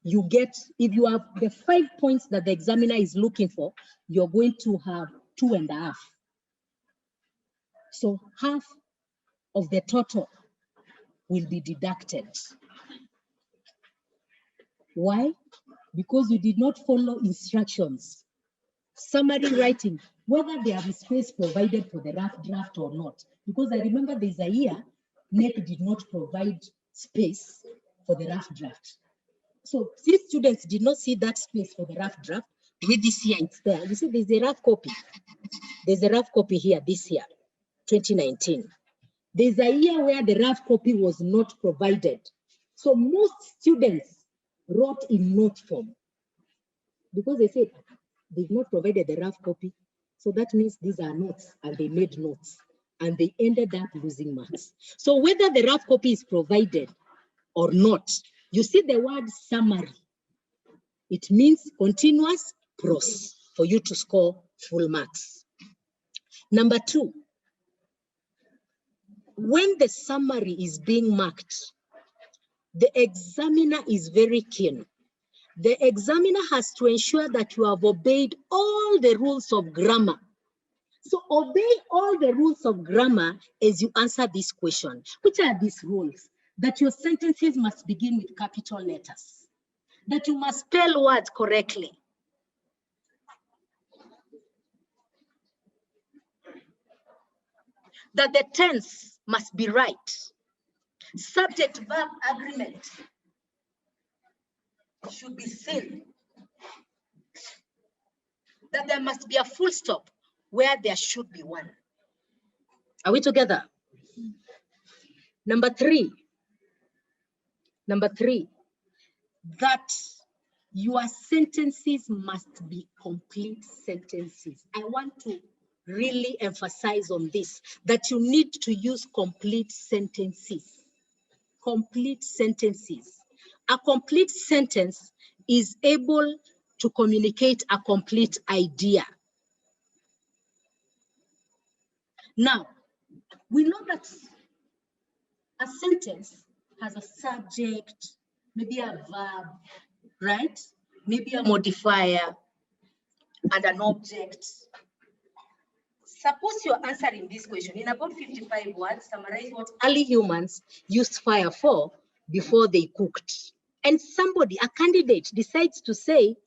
you get, if you have the 5 points that the examiner is looking for, you're going to have 2.5. So half of the total will be deducted. Why? Because you did not follow instructions. Summary writing, whether there is space provided for the rough draft or not. Because I remember there's a year, NEC did not provide space for the rough draft. So since students did not see that space for the rough draft, with this year it's there. You see, there's a rough copy. There's a rough copy here this year, 2019. There's a year where the rough copy was not provided. So most students wrote in note form because they said they've not provided the rough copy. So that means these are notes, and they made notes and they ended up losing marks. So whether the rough copy is provided or not, you see the word summary. It means continuous prose for you to score full marks. Number 2, when the summary is being marked, the examiner is very keen. The examiner has to ensure that you have obeyed all the rules of grammar. So obey all the rules of grammar as you answer this question. Which are these rules? That your sentences must begin with capital letters. That you must spell words correctly. That the tense must be right. Subject-verb agreement should be seen. That there must be a full stop where there should be one. Are we together? Number 3, that your sentences must be complete sentences. I want to really emphasize on this, that you need to use complete sentences. Complete sentences. A complete sentence is able to communicate a complete idea. Now, we know that a sentence has a subject, maybe a verb, right? Maybe a modifier and an object. Suppose you're answering this question in about 55 words, summarize what early humans used fire for before they cooked. And somebody, a candidate, decides to say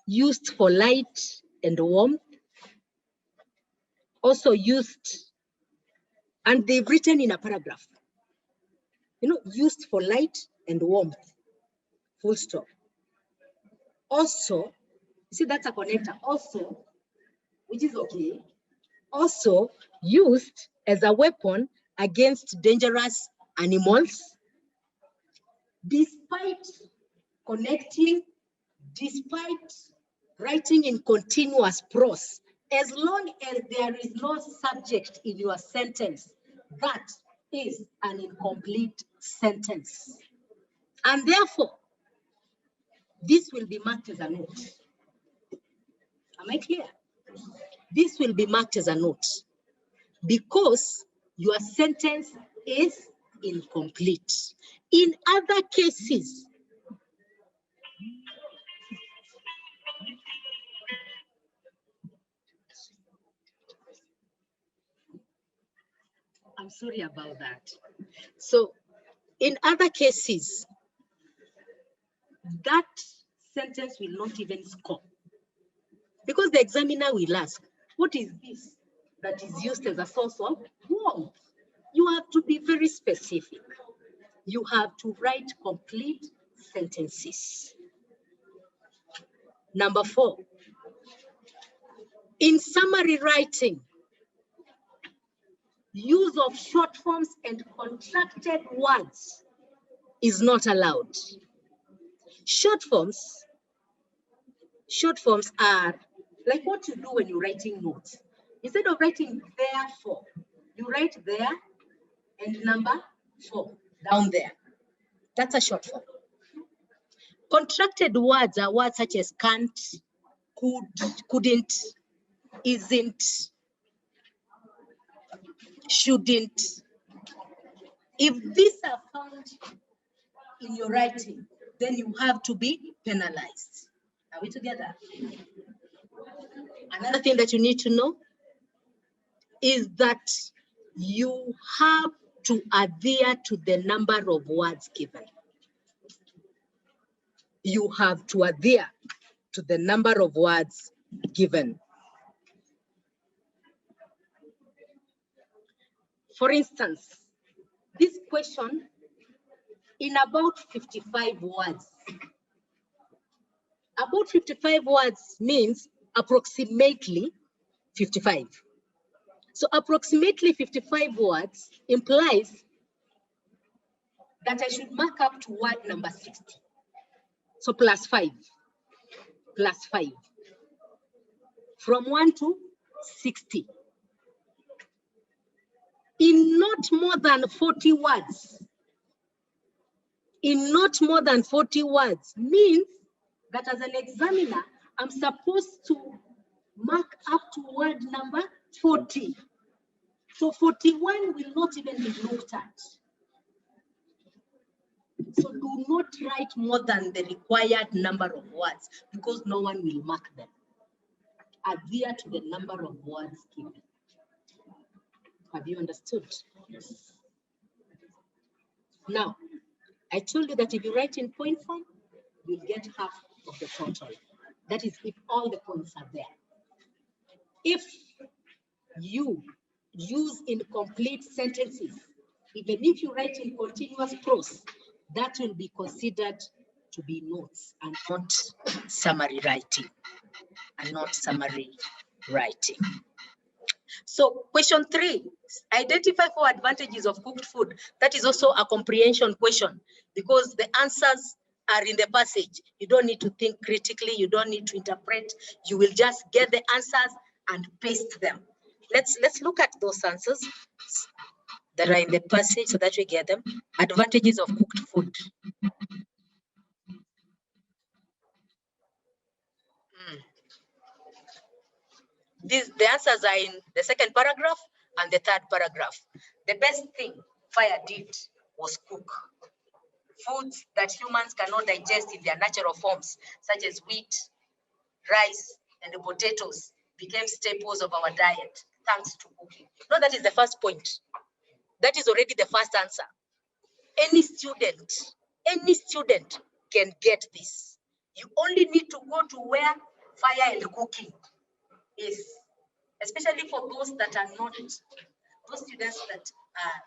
used for light and warmth, also used, and they've written in a paragraph, used for light and warmth, full stop. Also, you see that's a connector, also, which is okay, also used as a weapon against dangerous animals, despite connecting, despite writing in continuous prose, as long as there is no subject in your sentence, that is an incomplete sentence. And therefore, this will be marked as a note. Am I clear? This will be marked as a note because your sentence is incomplete. In other cases, I'm sorry about that. So in other cases, that sentence will not even score because the examiner will ask, what is this that is used as a source of warmth? You have to be very specific. You have to write complete sentences. Number 4, in summary writing, use of short forms and contracted words is not allowed. Short forms are like what you do when you're writing notes. Instead of writing therefore, you write there and number 4 down there. That's a short form. Contracted words are words such as can't, could, couldn't, isn't, shouldn't. If these are found in your writing, then you have to be penalized. Are we together? Another thing that you need to know is that you have to adhere to the number of words given. You have to adhere to the number of words given. For instance, this question in about 55 words. About 55 words means approximately 55. So approximately 55 words implies that I should mark up to word number 60. So plus 5. Plus 5. From 1 to 60. In not more than 40 words. In not more than 40 words means that as an examiner, I'm supposed to mark up to word number 40. So 41 will not even be looked at. So do not write more than the required number of words because no one will mark them. Adhere to the number of words given. Have you understood? Yes. Now, I told you that if you write in point form, you'll get half of the total. That is if all the points are there. If you use incomplete sentences, even if you write in continuous prose, that will be considered to be notes and not summary writing. And not summary writing. So question 3, identify 4 advantages of cooked food. That is also a comprehension question because the answers are in the passage. You don't need to think critically. You don't need to interpret. You will just get the answers and paste them. Let's look at those answers that are in the passage so that we get them. Advantages of cooked food. The answers are in the second paragraph and the third paragraph. The best thing fire did was cook. Foods that humans cannot digest in their natural forms, such as wheat, rice, and the potatoes, became staples of our diet, thanks to cooking. No, that is the first point. That is already the first answer. Any student can get this. You only need to go to where fire and cooking is, especially for those that are not, those students that are,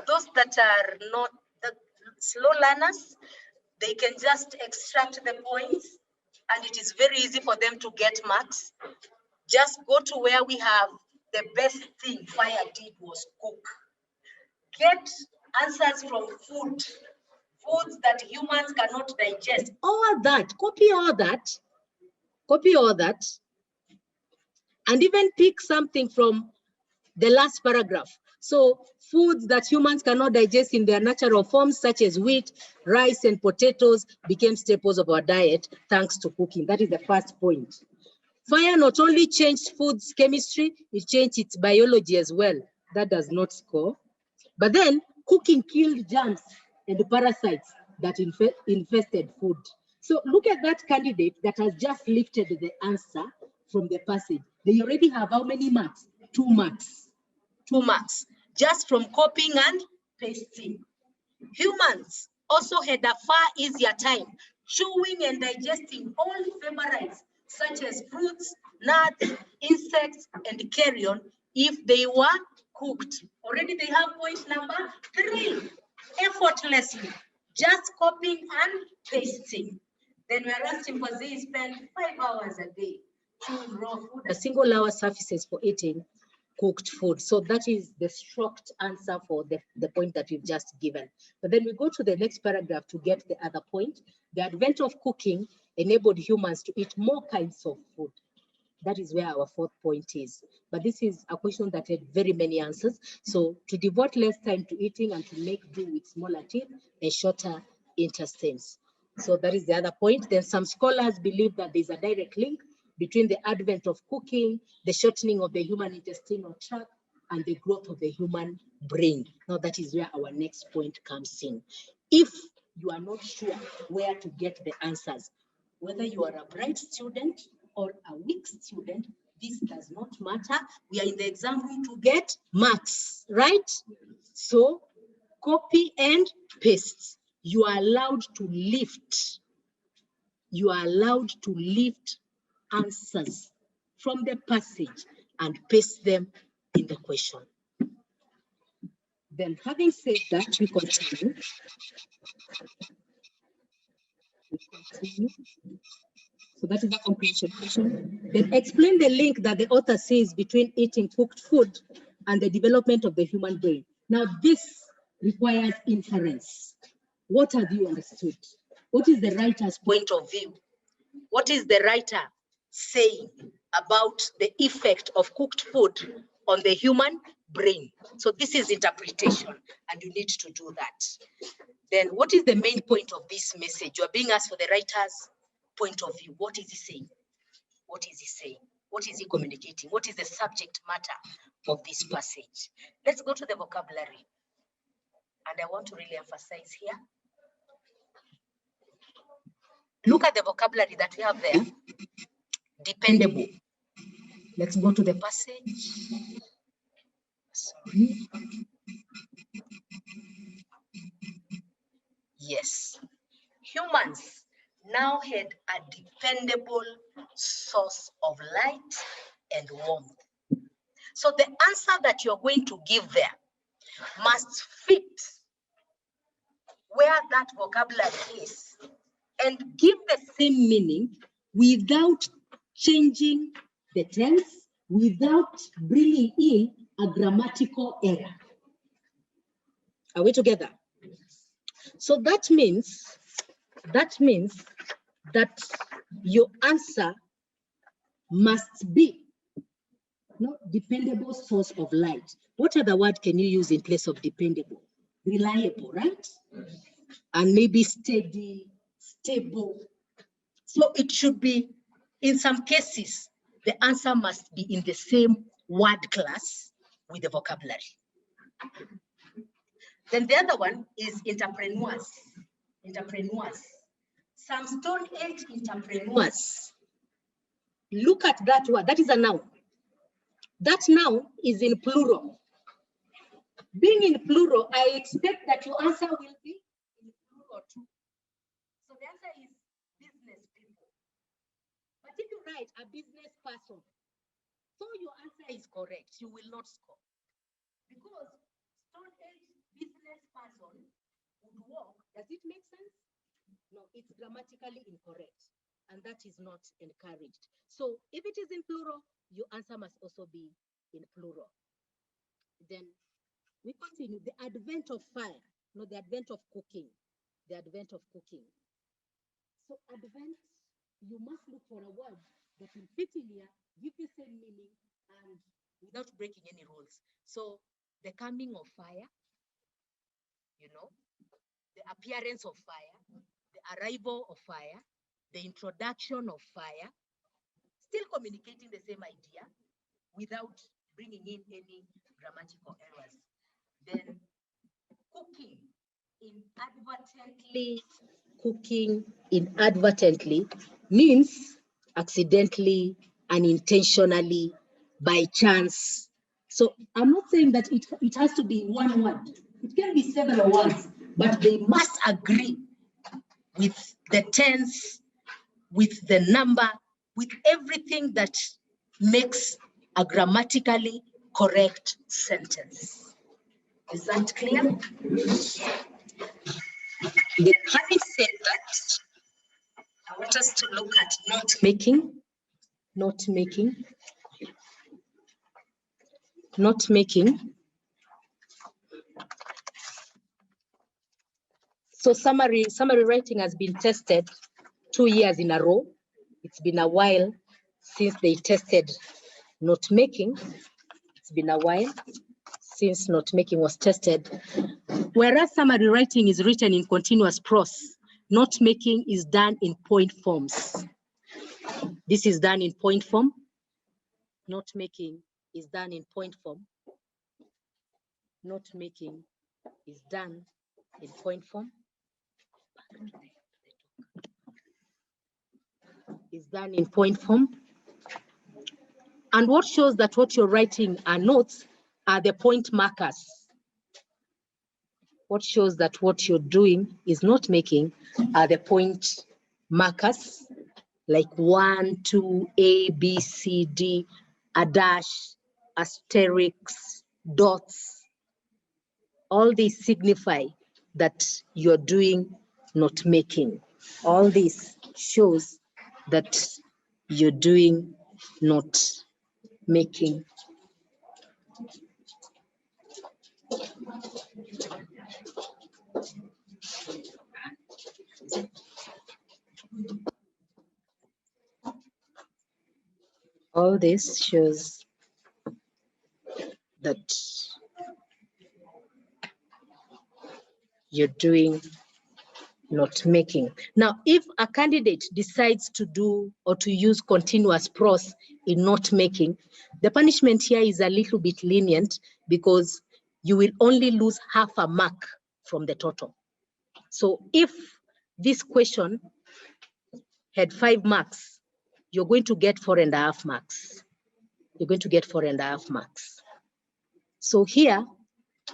those that are not the slow learners, they can just extract the points and it is very easy for them to get marks. Just go to where we have the best thing fire did was cook. Get answers from foods that humans cannot digest. All that, copy all that, and even pick something from the last paragraph. So foods that humans cannot digest in their natural forms, such as wheat, rice, and potatoes, became staples of our diet thanks to cooking. That is the first point. Fire not only changed food's chemistry, it changed its biology as well. That does not score. But then cooking killed germs and parasites that infested food. So look at that candidate that has just lifted the answer from the passage. They already have how many marks? 2 marks. 2 marks, just from copying and pasting. Humans also had a far easier time chewing and digesting all favorites such as fruits, nuts, insects, and carrion if they were cooked. Already they have point number 3, effortlessly, just copying and pasting. Then we are asking for they spend 5 hours a day chewing raw food. A single hour suffices for eating cooked food. So that is the structured answer for the point that we've just given. But then we go to the next paragraph to get the other point. The advent of cooking enabled humans to eat more kinds of food. That is where our 4th point is. But this is a question that had very many answers. So to devote less time to eating and to make do with smaller teeth and shorter intestines. So that is the other point. Then some scholars believe that there's a direct link between the advent of cooking, the shortening of the human intestinal tract, and the growth of the human brain. Now that is where our next point comes in. If you are not sure where to get the answers, whether you are a bright student or a weak student, this does not matter. We are in the exam room to get marks, right? So copy and paste. You are allowed to lift. You are allowed to lift answers from the passage and paste them in the question. Then having said that, we continue. So that is the comprehension question. Then explain the link that the author says between eating cooked food and the development of the human brain. Now this requires inference. What have you understood? What is the writer's point of view? What is the writer saying about the effect of cooked food on the human brain? So this is interpretation, and you need to do that. Then what is the main point of this message? You are being asked for the writer's point of view. What is he saying? What is he saying? What is he communicating? What is the subject matter of this passage? Let's go to the vocabulary. And I want to really emphasize here. Look at the vocabulary that we have there. Dependable. Let's go to the passage. Sorry. Yes. Humans now had a dependable source of light and warmth. So the answer that you're going to give there must fit where that vocabulary is and give the same meaning without changing the tense, without bringing in a grammatical error. Are we together? So that means that your answer must be dependable source of light. What other word can you use in place of dependable? Reliable, right? And maybe steady, stable. So it should be, in some cases, the answer must be in the same word class with the vocabulary. Then the other one is entrepreneurs. Entrepreneurs. Some Stone Age entrepreneurs. Look at that word. That is a noun. That noun is in plural. Being in plural, I expect that your answer will be in plural too. So the answer is business people. But if you write a business person, so your answer is correct, you will not score. Because Stone Age business person would work. Does it make sense? No, it's grammatically incorrect. And that is not encouraged. So if it is in plural, your answer must also be in plural. Then we continue. The advent of fire, the advent of cooking. The advent of cooking. So advent, you must look for a word that will fit in here, give the same meaning, and without breaking any rules. So the coming of fire, the appearance of fire, the arrival of fire, the introduction of fire, still communicating the same idea without bringing in any grammatical errors. Then cooking inadvertently means accidentally, unintentionally, by chance. So I'm not saying that it has to be one word. It can be several words, but they must agree with the tense, with the number, with everything that makes a grammatically correct sentence. Is that clear? Then having said that, I want us to look at note making. So summary writing has been tested 2 years in a row. It's been a while since they tested note making. It's been a while since note making was tested. Whereas summary writing is written in continuous prose, note making is done in point forms. This is done in point form. Note making is done in point form. not making is done in point form. Is done in point form. And what shows that what you're writing are notes are the point markers. What shows that what you're doing is not making are the point markers, like 1, 2, A, B, C, D, a dash, asterisks, dots. All these signify that you're doing not making. All this shows that you're doing not making. All this shows that you're doing not making. Now, if a candidate decides to do or to use continuous prose in not making, the punishment here is a little bit lenient because you will only lose half a mark from the total. So if this question had 5 marks, you're going to get 4.5 marks. You're going to get 4.5 marks. So here,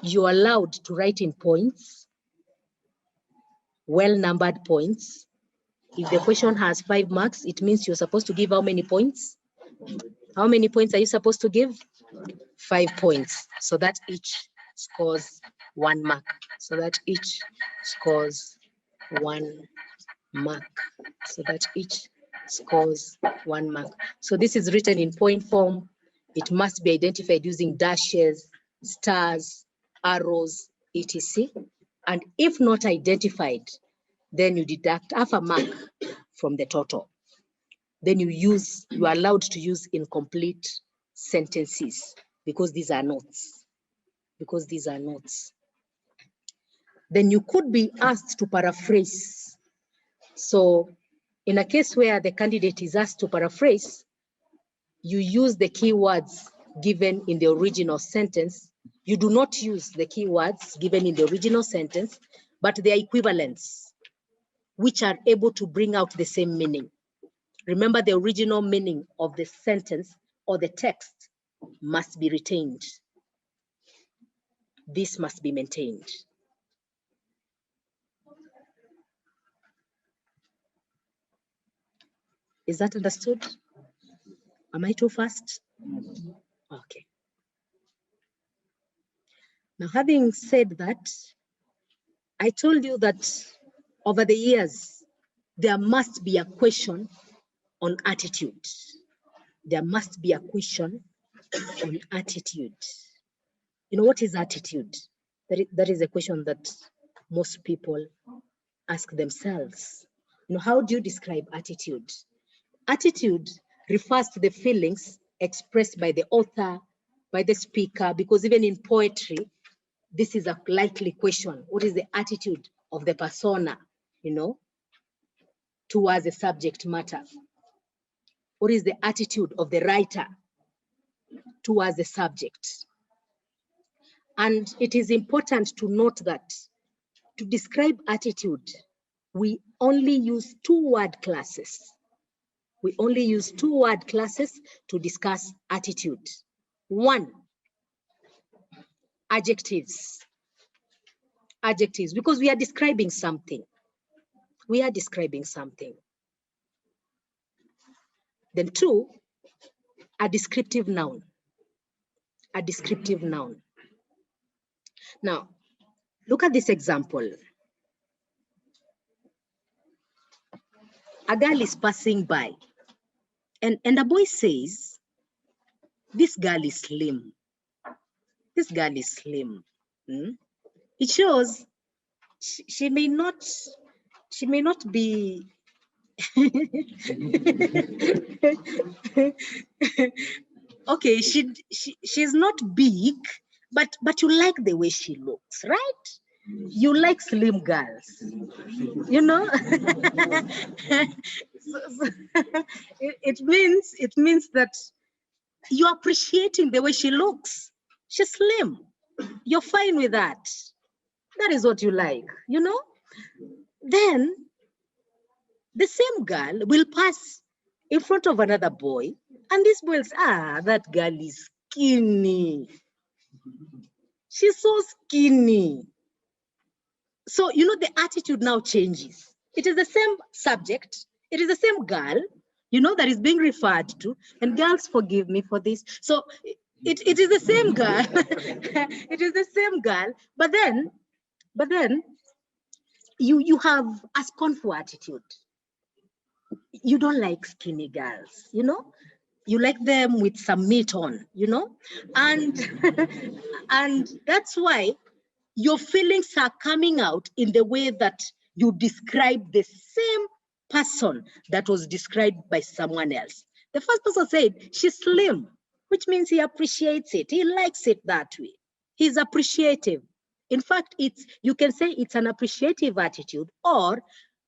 you're allowed to write in points, well-numbered points. If the question has 5 marks, it means you're supposed to give how many points? How many points are you supposed to give? 5 points. So that each scores 1 mark. So that each scores 1 mark. So that each scores 1 mark. So this is written in point form. It must be identified using dashes, stars, arrows, etc. And if not identified, then you deduct half a mark from the total. Then you are allowed to use incomplete sentences because these are notes. Because these are notes. Then you could be asked to paraphrase. So in a case where the candidate is asked to paraphrase, you use the keywords given in the original sentence. You do not use the keywords given in the original sentence, but their equivalents, which are able to bring out the same meaning. Remember, the original meaning of the sentence or the text must be retained. This must be maintained. Is that understood? Am I too fast? Okay. Now, having said that, I told you that over the years, there must be a question on attitude. There must be a question on attitude. You know, what is attitude? That is a question that most people ask themselves. You know, how do you describe attitude? Attitude refers to the feelings expressed by the author, by the speaker, because even in poetry, this is a likely question. What is the attitude of the persona, you know, towards the subject matter? What is the attitude of the writer towards the subject? And it is important to note that to describe attitude, we only use 2-word classes. We only use 2-word classes to discuss attitude. 1, adjectives. Adjectives, because we are describing something. We are describing something. Then 2, a descriptive noun. A descriptive noun. Now, look at this example. A girl is passing by, and a boy says, this girl is slim. This girl is slim. It shows she may not be okay, she's not big, but you like the way she looks, right? You like slim girls, you know. It means that you're appreciating the way she looks. She's slim. you're fine with that. That is what you like, you know? Then the same girl will pass in front of another boy, and this boy says, that girl is skinny. She's so skinny. So, you know, the attitude now changes. It is the same subject. It is the same girl, you know, that is being referred to. And girls, forgive me for this. So it is the same girl. It is the same girl. But then you have a scornful attitude. You don't like skinny girls, you know? You like them with some meat on, you know? And and that's why your feelings are coming out in the way that you describe the same person that was described by someone else. The first person said, she's slim, which means he appreciates it. He likes it that way. He's appreciative. In fact, you can say it's an appreciative attitude or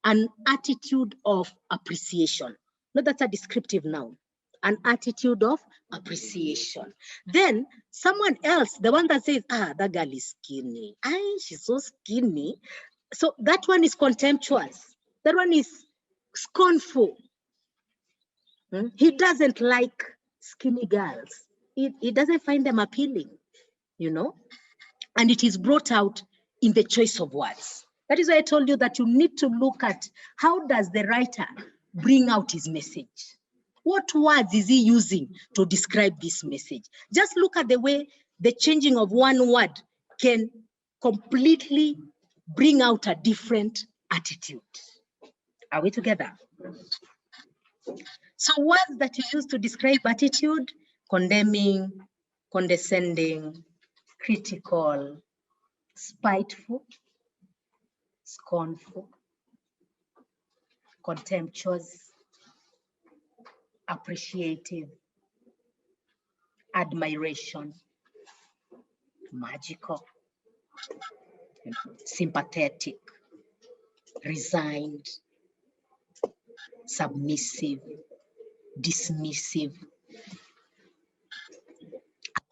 an attitude of appreciation. No, that's a descriptive noun. An attitude of appreciation. Then someone else, the one that says, that girl is skinny. She's so skinny. So that one is contemptuous. That one is scornful. He doesn't like skinny girls. He doesn't find them appealing, you know? And it is brought out in the choice of words. That is why I told you that you need to look at how does the writer bring out his message? What words is he using to describe this message? Just look at the way the changing of one word can completely bring out a different attitude. Are we together? So words that you use to describe attitude: condemning, condescending, critical, spiteful, scornful, contemptuous, appreciative, admiration, magical, sympathetic, resigned, submissive, dismissive,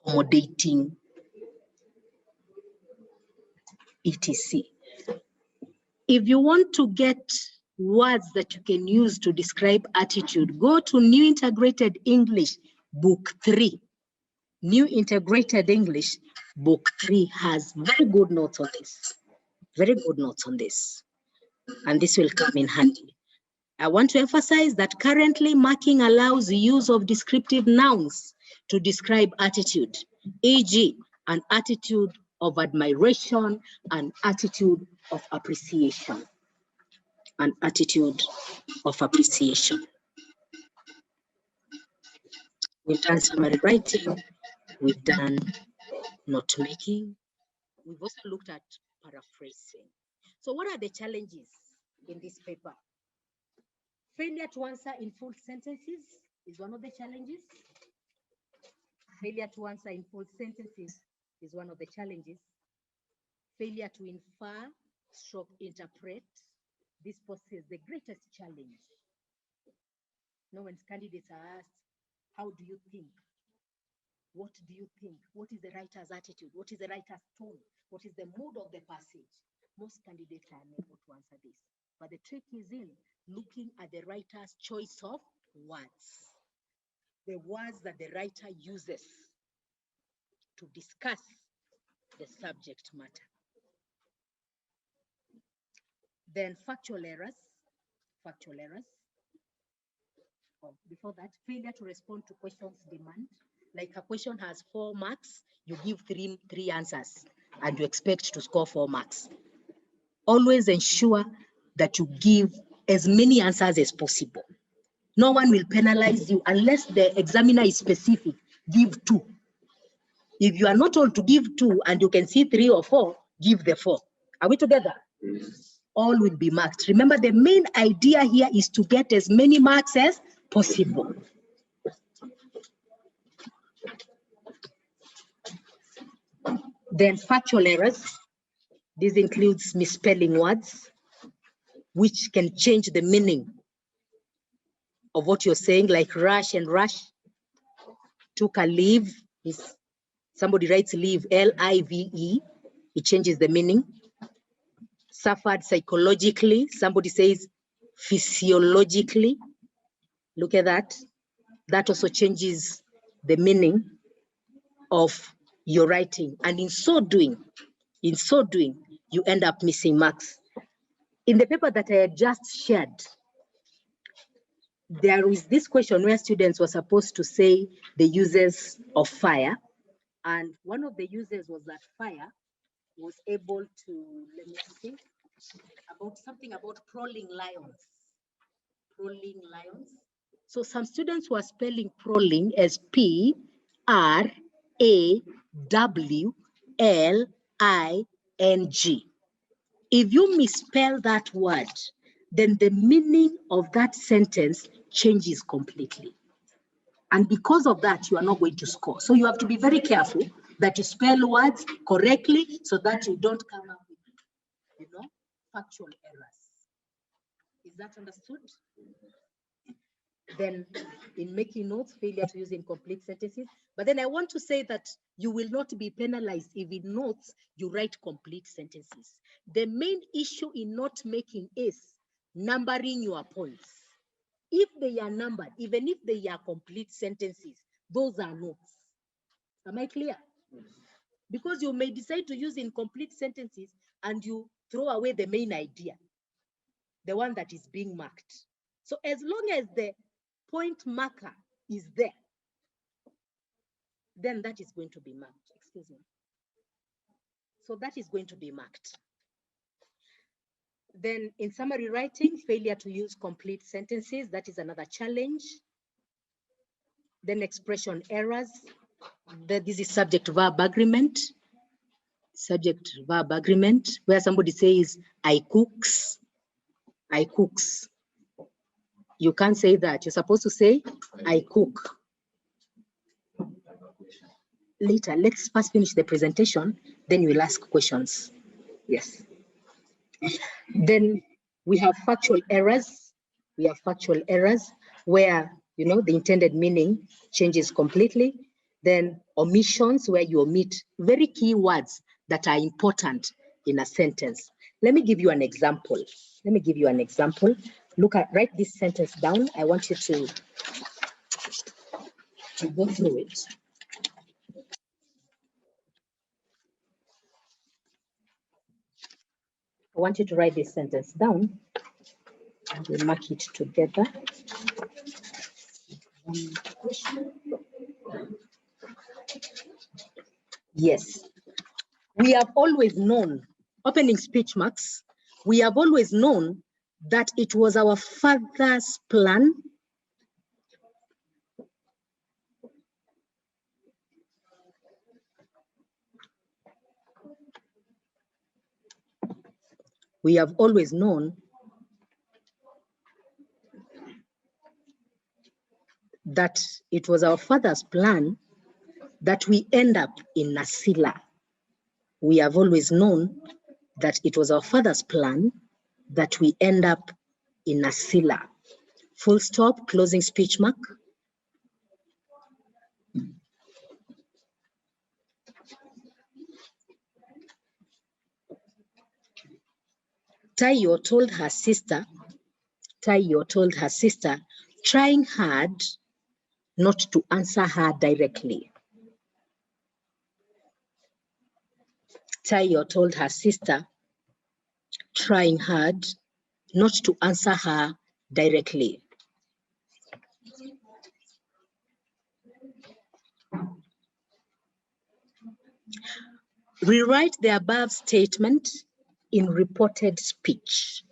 accommodating, etc. If you want to get words that you can use to describe attitude, go to New Integrated English, Book 3. New Integrated English, Book 3 has very good notes on this. Very good notes on this. And this will come in handy. I want to emphasize that currently marking allows the use of descriptive nouns to describe attitude, e.g., an attitude of admiration, an attitude of appreciation, an attitude of appreciation. We've done summary writing, we've done note making, we've also looked at paraphrasing. So what are the challenges in this paper? Failure to answer in full sentences is one of the challenges. Failure to answer in full sentences is one of the challenges. Failure to infer, stroke interpret, this poses the greatest challenge. Now, when candidates are asked, how do you think? What do you think? What is the writer's attitude? What is the writer's tone? What is the mood of the passage? Most candidates are unable to answer this. But the trick is in looking at the writer's choice of words. The words that the writer uses to discuss the subject matter. Then factual errors. Before that, failure to respond to questions demand. Like a question has 4 marks, you give three answers and you expect to score 4 marks. Always ensure that you give as many answers as possible. No one will penalize you unless the examiner is specific. Give 2. If you are not told to give 2 and you can see 3 or 4, give the 4. Are we together? Yes. All will be marked. Remember, the main idea here is to get as many marks as possible. Then factual errors. This includes misspelling words, which can change the meaning of what you're saying, like rush and rush. Took a leave is Somebody writes live, L-I-V-E, it changes the meaning. Suffered psychologically, somebody says physiologically. Look at that. That also changes the meaning of your writing. And in so doing, you end up missing marks. In the paper that I had just shared, there is this question where students were supposed to say the uses of fire. And one of the uses was that fire was able to, let me see, about something about prowling lions. Prowling lions. So some students were spelling prowling as P-R-A-W-L-I-N-G. If you misspell that word, then the meaning of that sentence changes completely. And because of that, you are not going to score. So you have to be very careful that you spell words correctly so that you don't come up with, factual errors. Is that understood? Then in making notes, failure to use incomplete sentences. But then I want to say that you will not be penalized if in notes you write complete sentences. The main issue in not making is numbering your points. If they are numbered, even if they are complete sentences, those are notes. Am I clear? Because you may decide to use incomplete sentences and you throw away the main idea, the one that is being marked. So as long as the point marker is there, then that is going to be marked. Excuse me. So that is going to be marked. Then in summary writing, failure to use complete sentences, that is another challenge. Then expression errors. This is subject-verb agreement. Subject-verb agreement, where somebody says, I cooks. I cooks. You can't say that. You're supposed to say, I cook. Later, let's first finish the presentation, then we'll ask questions. Yes. Then we have factual errors. We have factual errors where, the intended meaning changes completely. Then omissions, where you omit very key words that are important in a sentence. Let me give you an example. Write this sentence down. I want you to go through it. I want you to write this sentence down and we'll mark it together. Yes, we have always known, opening speech marks, we have always known that it was our Father's plan that it was our Father's plan that we end up in Nasila. We have always known that it was our Father's plan that we end up in Nasila. Full stop, closing speech mark. Tayo told her sister, trying hard not to answer her directly. Tayo told her sister, trying hard not to answer her directly. Rewrite the above statement in reported speech.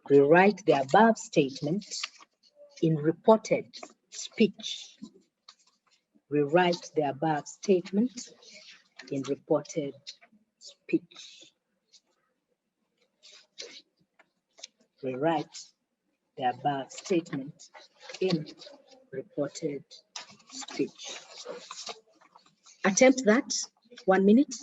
Rewrite the above statement in reported speech. Rewrite the above statement in reported speech. Rewrite the above statement in reported speech. Attempt that, 1 minute.